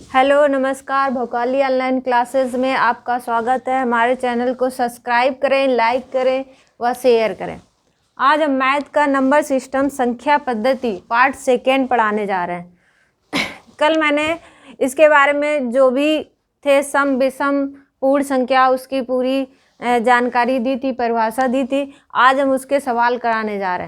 Hello नमस्कार, भोकाली online classes में आपका स्वागत है। हमारे चैनल को सब्सक्राइब करें, लाइक करें व शेयर करें। आज हम मैथ का नंबर सिस्टम संख्या पद्धति पार्ट सेकेंड पढ़ाने जा रहे हैं। कल मैंने इसके बारे में जो भी थे सम विषम पूर्ण संख्या उसकी पूरी जानकारी दी थी, परिभाषा दी थी। आज हम उसके सवाल कराने जा रहे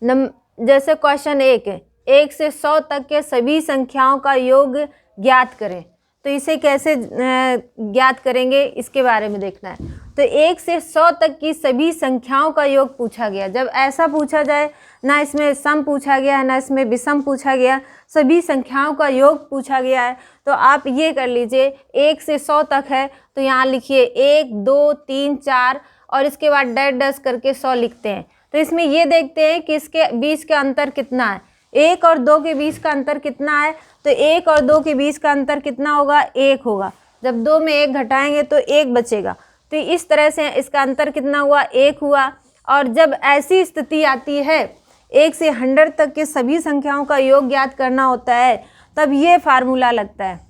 हैं। जैसे क्वेश्चन 1 है, 1 से 100 तक के सभी संख्याओं का योग ज्ञात करें। तो इसे कैसे ज्ञात करेंगे इसके बारे में देखना है। तो 1 से 100 तक की सभी संख्याओं का योग पूछा गया। जब ऐसा पूछा जाए, ना इसमें सम पूछा गया है ना इसमें विषम पूछा गया, सभी संख्याओं का योग पूछा गया है, तो आप ये कर लीजिए 1 से 100 तक है तो यहाँ लिखिए 1 2 3 4 और इसके बाद डैश डैश करके 100 लिखते हैं। तो इसमें ये देखते हैं कि इसके बीच का अंतर कितना है। 1 और 2 के बीच का अंतर कितना है, तो 1 और 2 के बीच का अंतर कितना होगा, 1 होगा। जब 2 में 1 घटाएंगे तो 1 बचेगा। तो इस तरह से इसका अंतर कितना हुआ, 1 हुआ। और जब ऐसी स्थिति आती है 1 से 100 तक के सभी संख्याओं का योग ज्ञात करना होता है, तब ये फार्मूला लगता है।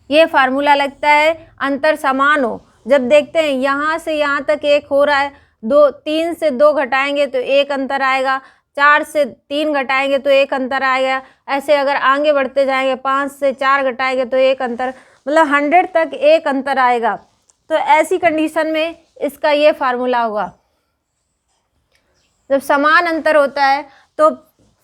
ये फार्मूला लगता है अंतर समान हो। जब देखते हैं यहाँ से यहाँ तक 1 हो रहा है, 3 से 2 घटाएंगे तो 1 अंतर आएगा, 4 से 3 घटाएंगे तो 1 अंतर आएगा। ऐसे अगर आगे बढ़ते जाएंगे 5 से 4 घटाएंगे तो 1 अंतर, मतलब 100 तक 1 अंतर आएगा। तो ऐसी कंडीशन में इसका ये फार्मूला होगा। जब समान अंतर होता है तो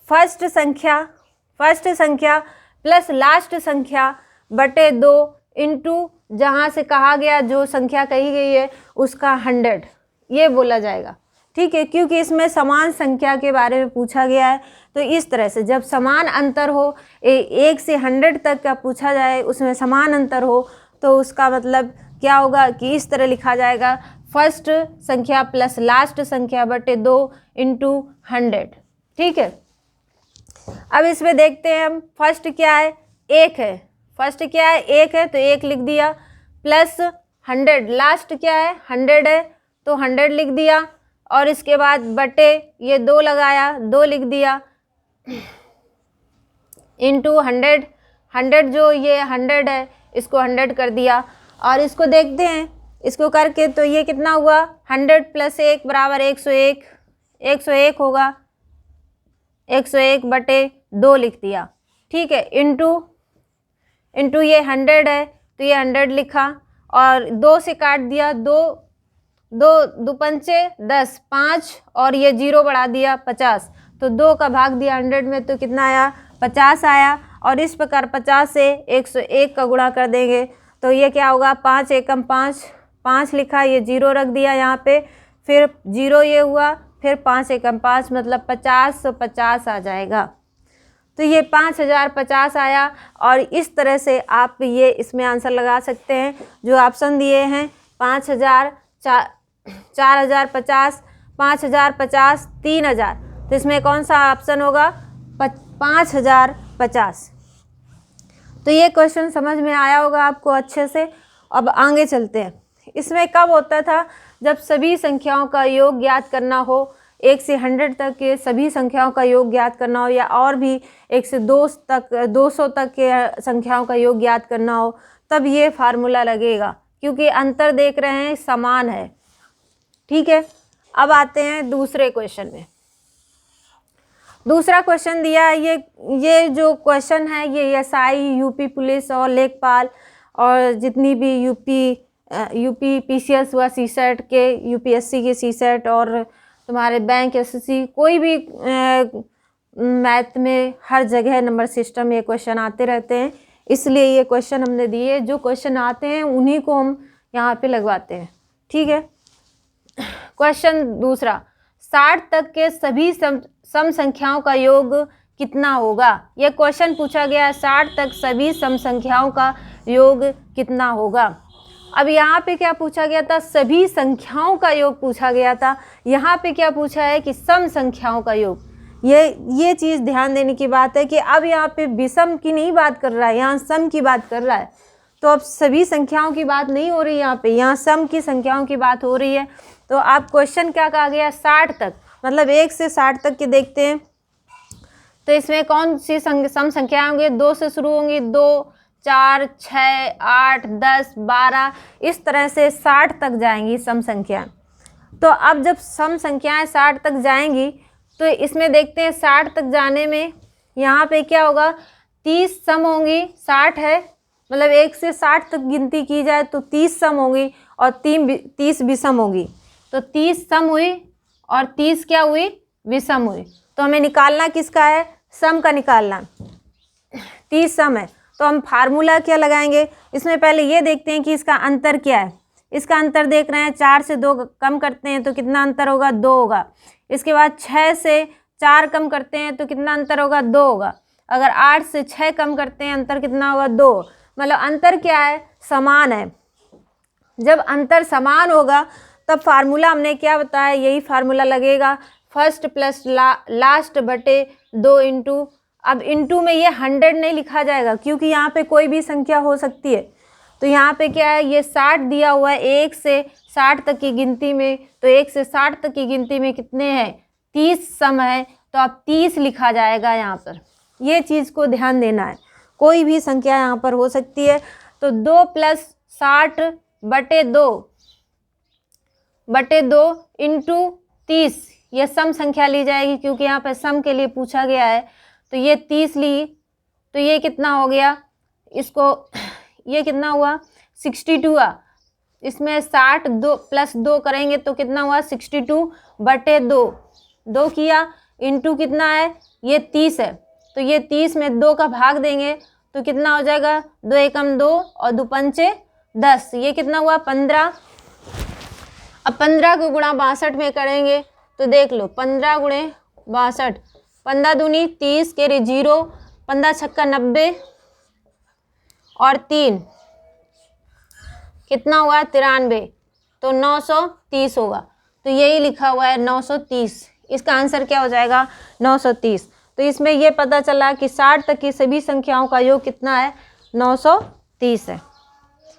फर्स्ट संख्या प्लस लास्ट संख्या बटे 2 इंटू जहाँ से कहा गया जो संख्या कही गई है उसका 100, ये बोला जाएगा। ठीक है, क्योंकि इसमें समान संख्या के बारे में पूछा गया है। तो इस तरह से जब समान अंतर हो, 1 से 100 तक का पूछा जाए, उसमें समान अंतर हो, तो उसका मतलब क्या होगा कि इस तरह लिखा जाएगा, फर्स्ट संख्या प्लस लास्ट संख्या बटे 2 इंटू 100। ठीक है, अब इसमें देखते हैं हम फर्स्ट क्या है, 1 है। फर्स्ट क्या है, 1 है तो 1 लिख दिया, प्लस 100, लास्ट क्या है 100 है तो 100 लिख दिया, और इसके बाद बटे ये 2 लगाया, 2 लिख दिया, इंटू 100, 100 जो ये 100 है इसको 100 कर दिया। और इसको देखते हैं, इसको करके तो ये कितना हुआ, 100 प्लस 1 बराबर 101, 101 होगा, 101 बटे 2 लिख दिया। ठीक है, इंटू ये 100 है तो ये 100 लिखा, और 2 से काट दिया, 2 पंचे 10, 5 और ये 0 बढ़ा दिया 50, तो 2 का भाग दिया 100 में तो कितना आया, 50 आया। और इस प्रकार 50 से 101 का गुणा कर देंगे तो ये क्या होगा, 5 एकम 5, 5 लिखा, ये 0 रख दिया यहाँ पे, फिर 0 ये हुआ, फिर 5 एकम 5 मतलब 50, तो 50 आ जाएगा। तो ये 5050 आया। और इस तरह से आप ये इसमें आंसर लगा सकते हैं। जो ऑप्शन दिए हैं 5000, 4050, 5050, 3000, तो इसमें कौन सा ऑप्शन होगा, 5050। तो ये क्वेश्चन समझ में आया होगा आपको अच्छे से। अब आगे चलते हैं। इसमें कब होता था, जब सभी संख्याओं का योग ज्ञात करना हो, 1 से 100 तक के सभी संख्याओं का योग ज्ञात करना हो, या और भी 1 से 200 तक के संख्याओं का योग ज्ञात करना हो, तब ये फार्मूला लगेगा, क्योंकि अंतर देख रहे हैं समान है। ठीक है, अब आते हैं दूसरे क्वेश्चन में। दूसरा क्वेश्चन दिया है, ये जो क्वेश्चन है ये एसआई, यूपी पुलिस और लेखपाल और जितनी भी यूपी पीसीएस हुआ, सीसेट के, यूपीएससी के सीसेट और तुम्हारे बैंक एसएससी, कोई भी मैथ में हर जगह नंबर सिस्टम ये क्वेश्चन आते रहते हैं, इसलिए ये क्वेश्चन हमने दिए। जो क्वेश्चन आते हैं उन्हीं को हम यहाँ पे लगवाते हैं। ठीक है, क्वेश्चन दूसरा, 60 तक के सभी सम संख्याओं का योग कितना होगा। यह क्वेश्चन पूछा गया है, 60 तक सभी सम संख्याओं का योग कितना होगा। अब यहाँ पे क्या पूछा गया था, सभी संख्याओं का योग पूछा गया था। यहाँ पे क्या पूछा है कि सम संख्याओं का योग। ये चीज़ ध्यान देने की बात है कि अब यहाँ पे विषम की नहीं बात कर रहा है, यहाँ सम की बात कर रहा है। तो अब सभी संख्याओं की बात नहीं हो रही यहाँ पे, यहाँ सम की संख्याओं की बात हो रही है। तो आप क्वेश्चन क्या कहा गया, 60 तक, मतलब 1 से 60 तक के देखते हैं। तो इसमें कौन सी सम संख्याएं होंगी? 2 से शुरू होंगी, 2, 4, 6, 8, 10, 12, इस तरह से 60 तक जाएंगी सम संख्याएं। तो अब जब सम संख्याएं 60 तक जाएंगी तो इसमें देखते हैं 60 तक जाने में यहाँ पे क्या होगा, 30 सम होंगी। 60 है मतलब 1 से 60 तक गिनती की जाए तो 30 सम होंगी और 30 विषम होगी। तो 30 सम हुई और 30 क्या हुई, विषम हुई। तो हमें निकालना किसका है, सम का निकालना। 30 सम है तो हम फार्मूला क्या लगाएंगे, इसमें पहले ये देखते हैं कि इसका अंतर क्या है। इसका अंतर देख रहे हैं, 4 से 2 कम करते हैं तो कितना अंतर होगा, 2 होगा। इसके बाद 6 से 4 कम करते हैं तो कितना अंतर होगा, 2 होगा। अगर 8 से 6 कम करते हैं अंतर कितना होगा, 2। मतलब अंतर क्या है, समान है। जब अंतर समान होगा तब फार्मूला हमने क्या बताया, यही फार्मूला लगेगा, फर्स्ट प्लस लास्ट बटे 2 इंटू। अब इंटू में ये 100 नहीं लिखा जाएगा क्योंकि यहाँ पे कोई भी संख्या हो सकती है। तो यहाँ पे क्या है, ये 60 दिया हुआ है 1 से 60 तक की गिनती में। तो 1 से 60 तक की गिनती में कितने हैं, 30 सम है। तो अब 30 लिखा जाएगा यहाँ पर। ये चीज़ को ध्यान देना है, कोई भी संख्या यहाँ पर हो सकती है। तो 2 + 60 बटे 2 इंटू 30, ये सम संख्या ली जाएगी क्योंकि यहाँ पर सम के लिए पूछा गया है। तो ये 30 ली तो ये कितना हो गया, इसको ये कितना हुआ, 62 हुआ। इसमें 60 2 + 2 करेंगे तो कितना हुआ, 62 बटे 2 किया इंटू कितना है, ये 30 है। तो ये 30 में 2 का भाग देंगे तो कितना हो जाएगा, 2 एकम 2 और 2 पंचे 10, ये कितना हुआ, 15। अब 15 को गुणा 62 में करेंगे तो देख लो, 15 गुणे 62, 15 दूनी 30 के रे 0, 15 छक्का 90 और 3 कितना हुआ, 93। तो 930 होगा। तो यही लिखा हुआ है 930। इसका आंसर क्या हो जाएगा, 930। तो इसमें ये पता चला कि 60 तक की सभी संख्याओं का योग कितना है, 930 है।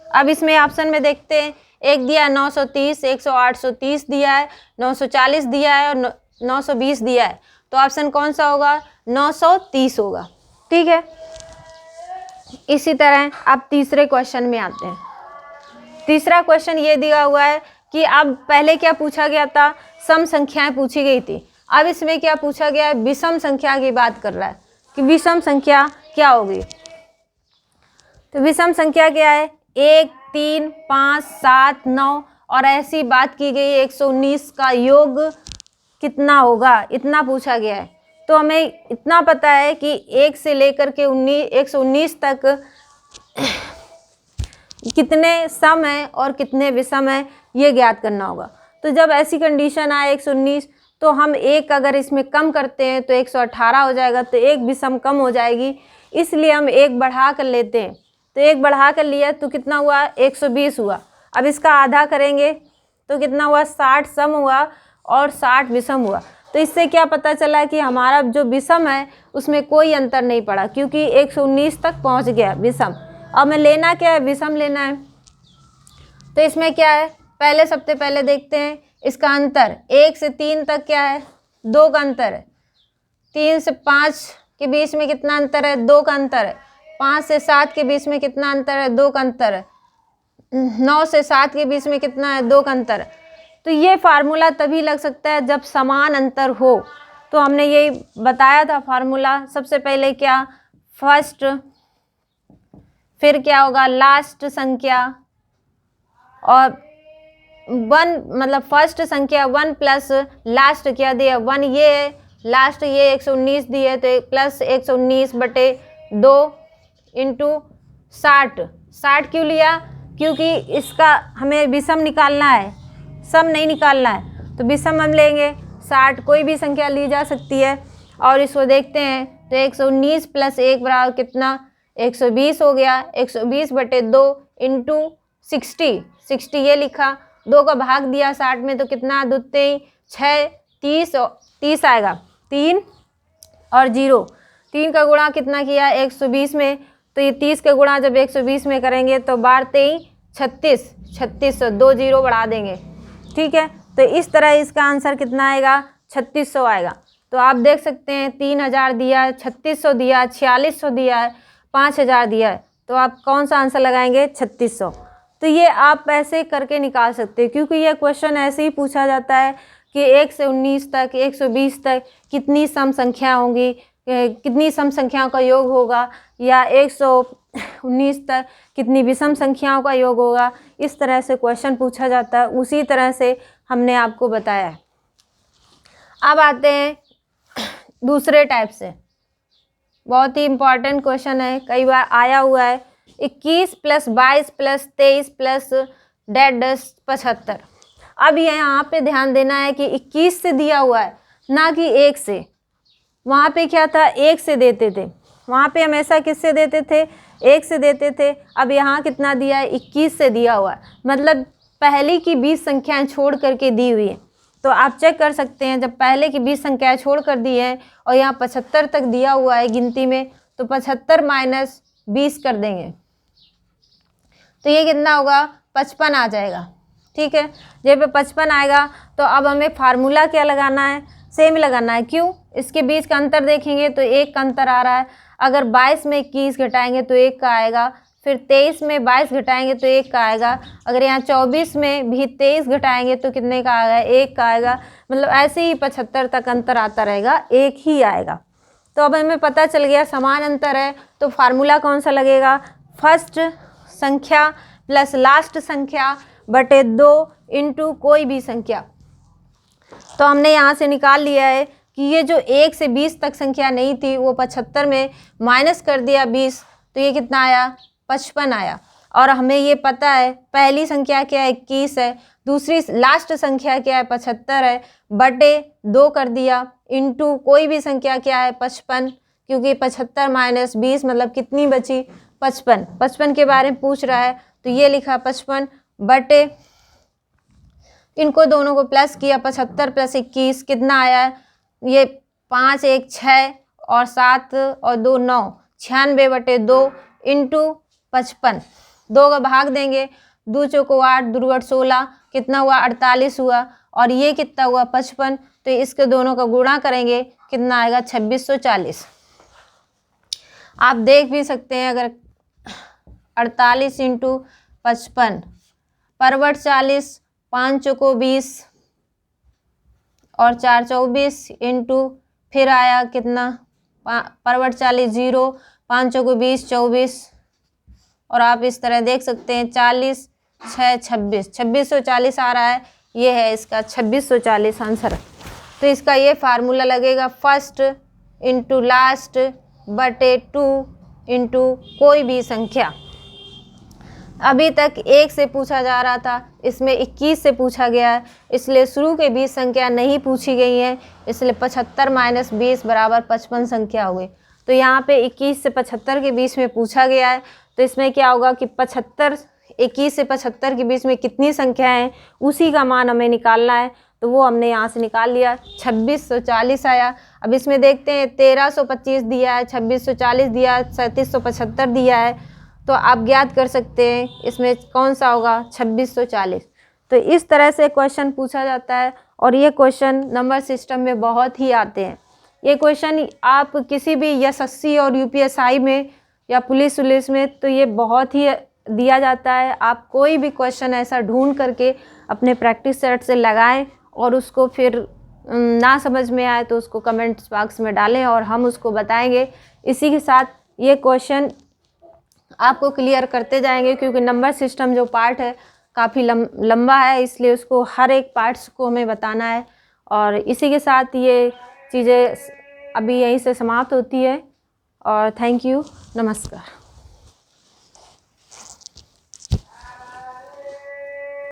अब इसमें ऑप्शन में देखते हैं, एक दिया है 930, 830 दिया है, 940 दिया है और 920 दिया है। तो ऑप्शन कौन सा होगा, 930 होगा। ठीक है। इसी तरह अब तीसरे क्वेश्चन में आते हैं। तीसरा क्वेश्चन ये दिया हुआ है कि अब पहले क्या पूछा गया था, सम संख्याएं पूछी गई थी। अब इसमें क्या पूछा गया है, विषम संख्या की बात कर रहा है कि विषम संख्या क्या होगी। तो विषम संख्या क्या है, 1, 3, 5, 7, 9 और ऐसी बात की गई 119 का योग कितना होगा, इतना पूछा गया है। तो हमें इतना पता है कि 1 से लेकर के 119 तक कितने सम है और कितने विषम है, ये ज्ञात करना होगा। तो जब ऐसी कंडीशन आए 119, तो हम 1 अगर इसमें कम करते हैं तो 118 हो जाएगा। तो 1 विषम कम हो जाएगी, इसलिए हम 1 बढ़ा कर लेते हैं। तो 1 बढ़ा कर लिया तो कितना हुआ, 120 हुआ। अब इसका आधा करेंगे तो कितना हुआ, 60 सम हुआ और 60 विषम हुआ। तो इससे क्या पता चला कि हमारा जो विषम है उसमें कोई अंतर नहीं पड़ा क्योंकि 119 तक पहुंच गया विषम। अब हमें लेना क्या है, विषम लेना है। तो इसमें क्या है, पहले सबसे पहले देखते हैं इसका अंतर। 1 से 3 तक क्या है, 2 का अंतर है। 3 से 5 के बीच में कितना अंतर है, 2 का अंतर है। 5 से 7 के बीच में कितना अंतर है, 2 का अंतर है। 9 से 7 के बीच में कितना है, 2 का अंतर है। तो ये फार्मूला तभी लग सकता है जब समान अंतर हो। तो हमने यही बताया था फार्मूला, सबसे पहले क्या, फर्स्ट, फिर क्या होगा, लास्ट संख्या, और 1 मतलब फर्स्ट संख्या 1 प्लस लास्ट क्या दिया, 1 ये है, लास्ट ये 119 दिए तो प्लस 119 बटे 2 इंटू 60। 60 क्यों लिया, क्योंकि इसका हमें विषम निकालना है, सम नहीं निकालना है। तो विषम हम लेंगे, 60 कोई भी संख्या ली जा सकती है। और इसको देखते हैं तो 119 + 1 बराबर कितना, 120 हो गया। 120 बटे 2 इंटू 60 ये लिखा, 2 का भाग दिया 60 में तो कितना, 2 3 6 30 आएगा। 3 और 0, 3 का गुणा कितना किया, 120 में। तो ये 30 का गुणा जब 120 में करेंगे तो 12 3 36, 2 0 बढ़ा देंगे। ठीक है। तो इस तरह इसका आंसर कितना आएगा, 3600 आएगा। तो आप देख सकते हैं 3000 दिया है, 3600 दिया है, 4600 दिया है, 5000 दिया है, तो आप कौन सा आंसर लगाएंगे? 3600। तो ये आप ऐसे करके निकाल सकते हैं, क्योंकि ये क्वेश्चन ऐसे ही पूछा जाता है कि 1 से 19 तक, 120 तक कितनी सम संख्या होंगी, कितनी सम संख्याओं का योग होगा, या 119 तक कितनी विषम संख्याओं का योग होगा। इस तरह से क्वेश्चन पूछा जाता है, उसी तरह से हमने आपको बताया है। अब आते हैं दूसरे टाइप से, बहुत ही इम्पॉर्टेंट क्वेश्चन है, कई बार आया हुआ है। 21 + 22 + 23 + डेढ़ 75। अब यहाँ पे ध्यान देना है कि 21 से दिया हुआ है, ना कि 1 से। वहाँ पे क्या था? 1 से देते थे, वहाँ पे हमेशा किससे देते थे? 1 से देते थे। अब यहाँ कितना दिया है? 21 से दिया हुआ है, मतलब पहले की 20 संख्याएँ छोड़ करके दी हुई है। तो आप चेक कर सकते हैं, जब पहले की 20 संख्याएँ छोड़ कर दी हैं और यहाँ 75 तक दिया हुआ है गिनती में, तो 75 - 20 कर देंगे, तो ये कितना होगा? 55 आ जाएगा। ठीक है, जब पे 55 आएगा तो अब हमें फार्मूला क्या लगाना है? सेम लगाना है। क्यों? इसके बीच का अंतर देखेंगे तो 1 का अंतर आ रहा है। अगर 22 में 21 घटाएंगे तो 1 का आएगा, फिर 23 में 22 घटाएंगे तो 1 का आएगा। अगर यहाँ 24 में भी 23 घटाएंगे तो कितने का आएगा? 1 का आएगा। मतलब ऐसे ही 75 तक अंतर आता रहेगा, 1 ही आएगा। तो अब हमें पता चल गया समान अंतर है, तो फार्मूला कौन सा लगेगा? फर्स्ट संख्या प्लस लास्ट संख्या बटे 2 इंटू कोई भी संख्या। तो हमने यहाँ से निकाल लिया है कि ये जो 1 से 20 तक संख्या नहीं थी, वो 75 में माइनस कर दिया 20, तो ये कितना आया? 55 आया। और हमें ये पता है पहली संख्या क्या है? 21 है, दूसरी लास्ट संख्या क्या है? 75 है, बटे 2 कर दिया, इंटू कोई भी संख्या क्या है? 55, क्योंकि 75 - 20 मतलब कितनी बची? 55। 55 के बारे में पूछ रहा है, तो ये लिखा 55 बटे, इनको दोनों को प्लस किया, 75 + 21 कितना आया? ये 5 1 6 और 7 और 2 9, 96 बटे 2 इंटू 55। 2 का भाग देंगे, 2 चौको 8, 2 8 16, कितना हुआ? 48 हुआ। और ये कितना हुआ? 55। तो इसके दोनों का गुणा करेंगे, कितना आएगा? 2640। आप देख भी सकते हैं, अगर 48 इंटू 55, परवट 40, 5 चौको 20 और 4 24 इंटू फिर आया कितना? परवट 40 0, 5 चौको 20 24, और आप इस तरह देख सकते हैं 40 6 26, 2640 आ रहा है। ये है इसका 2640 आंसर। तो इसका ये फार्मूला लगेगा फर्स्ट इंटू लास्ट बटे 2 इंटू कोई भी संख्या। अभी तक 1 से पूछा जा रहा था, इसमें 21 से पूछा गया है, इसलिए शुरू के 20 संख्या नहीं पूछी गई है, इसलिए 75 - 20 बराबर 55 संख्या हुई। तो यहाँ पे 21 से 75 के बीच में पूछा गया है, तो इसमें क्या होगा कि 21 से 75 के बीच में कितनी संख्या है, उसी का मान हमें निकालना है। तो वो हमने यहाँ से निकाल लिया, 2640 आया। अब इसमें देखते हैं 1325 दिया है, 2640 दिया है, 3775 दिया है, तो आप ज्ञात कर सकते हैं इसमें कौन सा होगा? 2640। तो इस तरह से क्वेश्चन पूछा जाता है, और ये क्वेश्चन नंबर सिस्टम में बहुत ही आते हैं। ये क्वेश्चन आप किसी भी एसएससी और यूपीएससी में या पुलिस में, तो ये बहुत ही दिया जाता है। आप कोई भी क्वेश्चन ऐसा ढूंढ करके अपने प्रैक्टिस सेट से लगाएं, और उसको फिर ना समझ में आए तो उसको कमेंट्स बॉक्स में डालें और हम उसको बताएंगे। इसी के साथ ये क्वेश्चन आपको क्लियर करते जाएंगे, क्योंकि नंबर सिस्टम जो पार्ट है काफ़ी लंबा है, इसलिए उसको हर एक पार्ट्स को हमें बताना है। और इसी के साथ ये चीज़ें अभी यहीं से समाप्त होती है, और थैंक यू, नमस्कार।